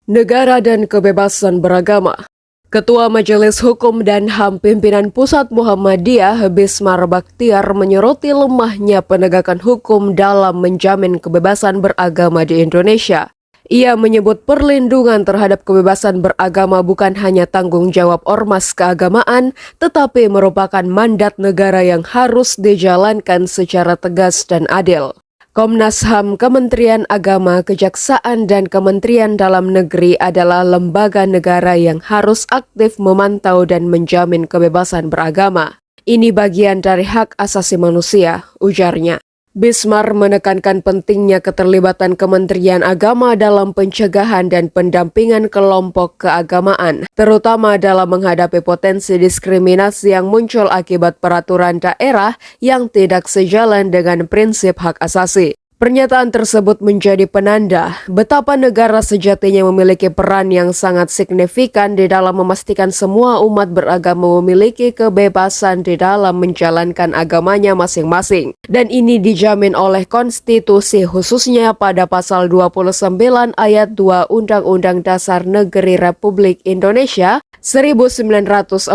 Negara dan kebebasan beragama. Ketua Majelis Hukum dan HAM Pimpinan Pusat Muhammadiyah Bismar Bakhtiar menyoroti lemahnya penegakan hukum dalam menjamin kebebasan beragama di Indonesia. Ia menyebut perlindungan terhadap kebebasan beragama bukan hanya tanggung jawab ormas keagamaan, tetapi merupakan mandat negara yang harus dijalankan secara tegas dan adil. Komnas HAM, Kementerian Agama, Kejaksaan, dan Kementerian Dalam Negeri adalah lembaga negara yang harus aktif memantau dan menjamin kebebasan beragama. Ini bagian dari hak asasi manusia, ujarnya. Bismar menekankan pentingnya keterlibatan Kementerian Agama dalam pencegahan dan pendampingan kelompok keagamaan, terutama dalam menghadapi potensi diskriminasi yang muncul akibat peraturan daerah yang tidak sejalan dengan prinsip hak asasi. Pernyataan tersebut menjadi penanda betapa negara sejatinya memiliki peran yang sangat signifikan di dalam memastikan semua umat beragama memiliki kebebasan di dalam menjalankan agamanya masing-masing. Dan ini dijamin oleh konstitusi khususnya pada pasal 29 ayat 2 Undang-Undang Dasar Negeri Republik Indonesia 1945.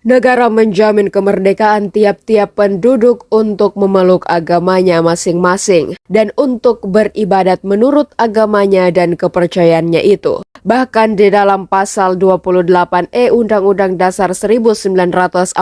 Negara menjamin kemerdekaan tiap-tiap penduduk untuk memeluk agamanya masing-masing dan untuk beribadat menurut agamanya dan kepercayaannya itu. Bahkan di dalam pasal 28E Undang-Undang Dasar 1945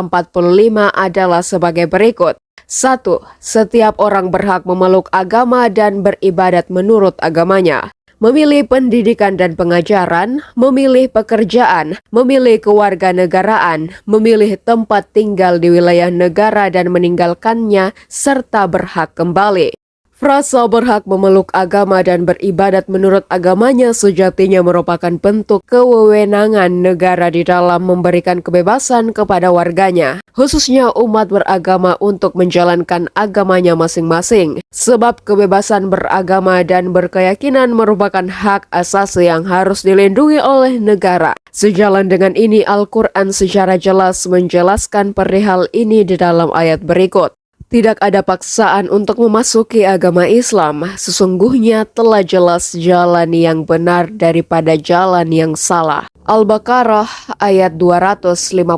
adalah sebagai berikut. 1. Setiap orang berhak memeluk agama dan beribadat menurut agamanya. Memilih pendidikan dan pengajaran, memilih pekerjaan, memilih kewarganegaraan, memilih tempat tinggal di wilayah negara dan meninggalkannya, serta berhak kembali. Frasa berhak memeluk agama dan beribadat menurut agamanya sejatinya merupakan bentuk kewewenangan negara di dalam memberikan kebebasan kepada warganya, khususnya umat beragama untuk menjalankan agamanya masing-masing. Sebab kebebasan beragama dan berkeyakinan merupakan hak asasi yang harus dilindungi oleh negara. Sejalan dengan ini, Al-Quran secara jelas menjelaskan perihal ini di dalam ayat berikut. Tidak ada paksaan untuk memasuki agama Islam, sesungguhnya telah jelas jalan yang benar daripada jalan yang salah. Al-Baqarah ayat 256.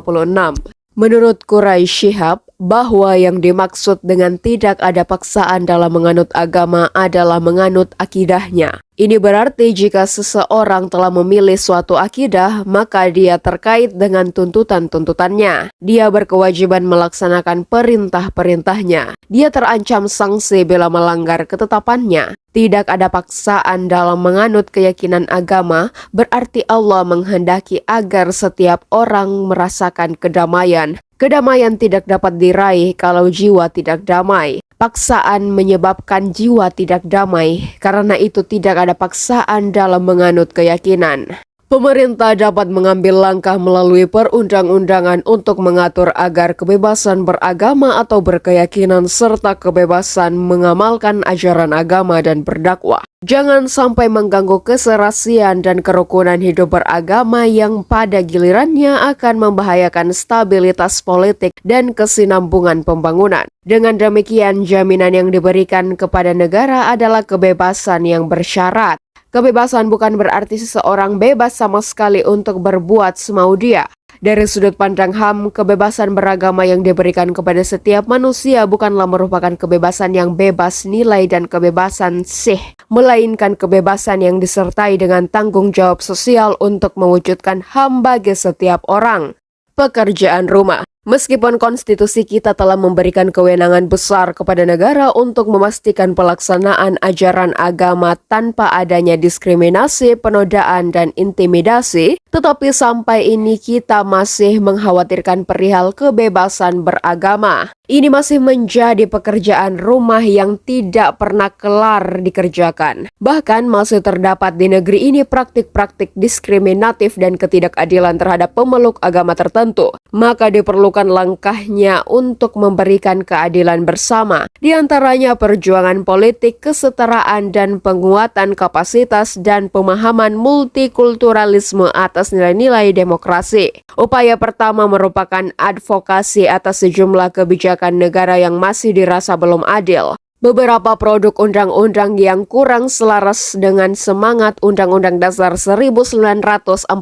Menurut Quraisy Shihab, bahwa yang dimaksud dengan tidak ada paksaan dalam menganut agama adalah menganut akidahnya. Ini berarti jika seseorang telah memilih suatu akidah, maka dia terkait dengan tuntutan-tuntutannya. Dia berkewajiban melaksanakan perintah-perintahnya. Dia terancam sanksi bila melanggar ketetapannya. Tidak ada paksaan dalam menganut keyakinan agama, berarti Allah menghendaki agar setiap orang merasakan kedamaian. Kedamaian tidak dapat diraih kalau jiwa tidak damai. Paksaan menyebabkan jiwa tidak damai, karena itu tidak ada paksaan dalam menganut keyakinan. Pemerintah dapat mengambil langkah melalui perundang-undangan untuk mengatur agar kebebasan beragama atau berkeyakinan serta kebebasan mengamalkan ajaran agama dan berdakwah. Jangan sampai mengganggu keserasian dan kerukunan hidup beragama yang pada gilirannya akan membahayakan stabilitas politik dan kesinambungan pembangunan. Dengan demikian, jaminan yang diberikan kepada negara adalah kebebasan yang bersyarat. Kebebasan bukan berarti seseorang bebas sama sekali untuk berbuat semau dia. Dari sudut pandang HAM, kebebasan beragama yang diberikan kepada setiap manusia bukanlah merupakan kebebasan yang bebas nilai dan kebebasan sih, melainkan kebebasan yang disertai dengan tanggung jawab sosial untuk mewujudkan HAM bagi setiap orang. Pekerjaan rumah. Meskipun konstitusi kita telah memberikan kewenangan besar kepada negara untuk memastikan pelaksanaan ajaran agama tanpa adanya diskriminasi, penodaan, dan intimidasi, tetapi sampai ini kita masih mengkhawatirkan perihal kebebasan beragama. Ini masih menjadi pekerjaan rumah yang tidak pernah kelar dikerjakan. Bahkan masih terdapat di negeri ini praktik-praktik diskriminatif dan ketidakadilan terhadap pemeluk agama tertentu. Maka diperlukan langkahnya untuk memberikan keadilan bersama, di antaranya perjuangan politik, kesetaraan, dan penguatan kapasitas dan pemahaman multikulturalisme atas nilai-nilai demokrasi. Upaya pertama merupakan advokasi atas sejumlah kebijakan negara yang masih dirasa belum adil. Beberapa produk undang-undang yang kurang selaras dengan semangat Undang-Undang Dasar 1945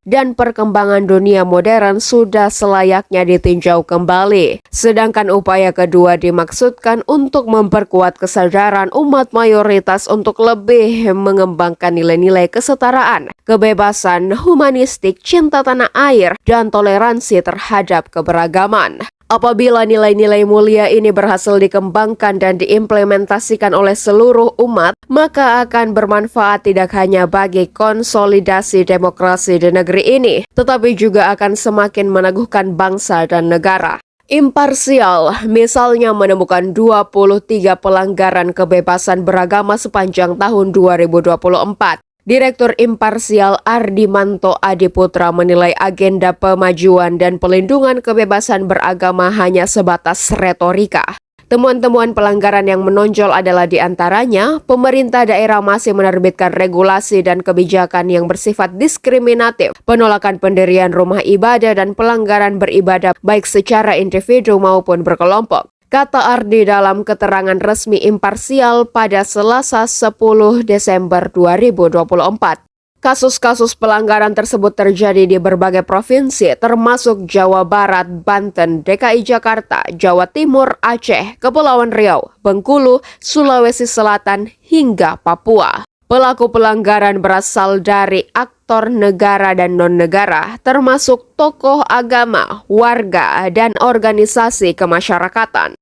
dan perkembangan dunia modern sudah selayaknya ditinjau kembali. Sedangkan upaya kedua dimaksudkan untuk memperkuat kesadaran umat mayoritas untuk lebih mengembangkan nilai-nilai kesetaraan, kebebasan, humanistik, cinta tanah air, dan toleransi terhadap keberagaman. Apabila nilai-nilai mulia ini berhasil dikembangkan dan diimplementasikan oleh seluruh umat, maka akan bermanfaat tidak hanya bagi konsolidasi demokrasi di negeri ini, tetapi juga akan semakin meneguhkan bangsa dan negara. Imparsial, misalnya menemukan 23 pelanggaran kebebasan beragama sepanjang tahun 2024. Direktur Imparsial Ardimanto Adiputra menilai agenda pemajuan dan pelindungan kebebasan beragama hanya sebatas retorika. Temuan-temuan pelanggaran yang menonjol adalah diantaranya, pemerintah daerah masih menerbitkan regulasi dan kebijakan yang bersifat diskriminatif, penolakan pendirian rumah ibadah dan pelanggaran beribadah baik secara individu maupun berkelompok. Kata Ardi dalam keterangan resmi Imparsial pada Selasa 10 Desember 2024. Kasus-kasus pelanggaran tersebut terjadi di berbagai provinsi termasuk Jawa Barat, Banten, DKI Jakarta, Jawa Timur, Aceh, Kepulauan Riau, Bengkulu, Sulawesi Selatan, hingga Papua. Pelaku pelanggaran berasal dari aktor negara dan non-negara, termasuk tokoh agama, warga, dan organisasi kemasyarakatan.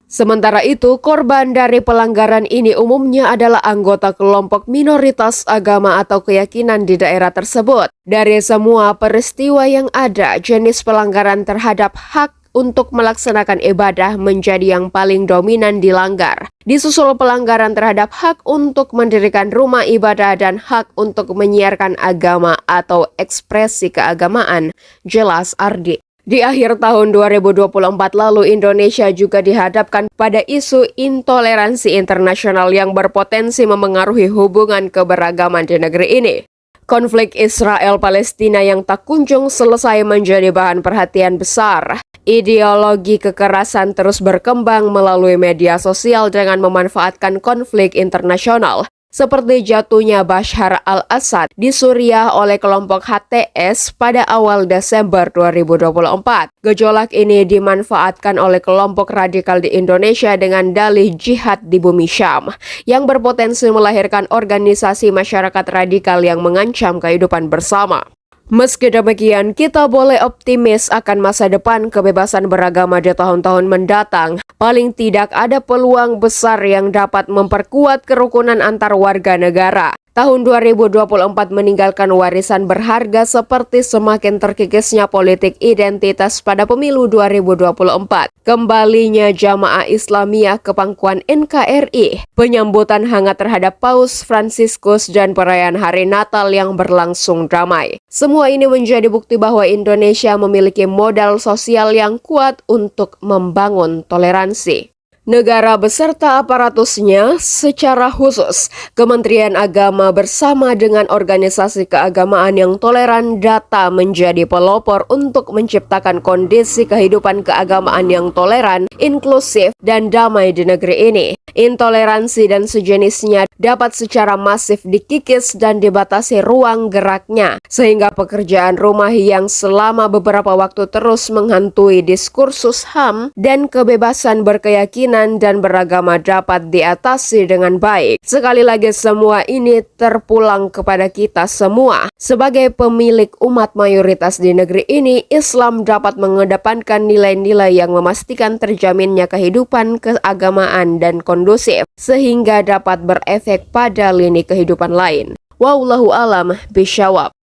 Sementara itu, korban dari pelanggaran ini umumnya adalah anggota kelompok minoritas agama atau keyakinan di daerah tersebut. Dari semua peristiwa yang ada, jenis pelanggaran terhadap hak untuk melaksanakan ibadah menjadi yang paling dominan dilanggar. Disusul pelanggaran terhadap hak untuk mendirikan rumah ibadah dan hak untuk menyiarkan agama atau ekspresi keagamaan, jelas Ardi. Di akhir tahun 2024 lalu, Indonesia juga dihadapkan pada isu intoleransi internasional yang berpotensi memengaruhi hubungan keberagaman di negeri ini. Konflik Israel-Palestina yang tak kunjung selesai menjadi bahan perhatian besar. Ideologi kekerasan terus berkembang melalui media sosial dengan memanfaatkan konflik internasional. Seperti jatuhnya Bashar al-Assad di Suriah oleh kelompok HTS pada awal Desember 2024. Gejolak ini dimanfaatkan oleh kelompok radikal di Indonesia dengan dalih jihad di bumi Syam, yang berpotensi melahirkan organisasi masyarakat radikal yang mengancam kehidupan bersama. Meski demikian, kita boleh optimis akan masa depan kebebasan beragama di tahun-tahun mendatang. Paling tidak ada peluang besar yang dapat memperkuat kerukunan antar warga negara. Tahun 2024 meninggalkan warisan berharga seperti semakin terkikisnya politik identitas pada pemilu 2024. Kembalinya Jamaah Islamiyah ke pangkuan NKRI, penyambutan hangat terhadap Paus Fransiskus dan perayaan Hari Natal yang berlangsung damai. Semua ini menjadi bukti bahwa Indonesia memiliki modal sosial yang kuat untuk membangun toleransi. Negara beserta aparatusnya, secara khusus Kementerian Agama bersama dengan organisasi keagamaan yang toleran data menjadi pelopor untuk menciptakan kondisi kehidupan keagamaan yang toleran, inklusif, dan damai di negeri ini. Intoleransi dan sejenisnya dapat secara masif dikikis dan dibatasi ruang geraknya, sehingga pekerjaan rumah yang selama beberapa waktu terus menghantui diskursus HAM dan kebebasan berkeyakinan dan beragama dapat diatasi dengan baik. Sekali lagi, semua ini terpulang kepada kita semua. Sebagai pemilik umat mayoritas di negeri ini, Islam dapat mengedepankan nilai-nilai yang memastikan terjaminnya kehidupan keagamaan dan kondusif, sehingga dapat berefek pada lini kehidupan lain. Wallahu alam bishawab.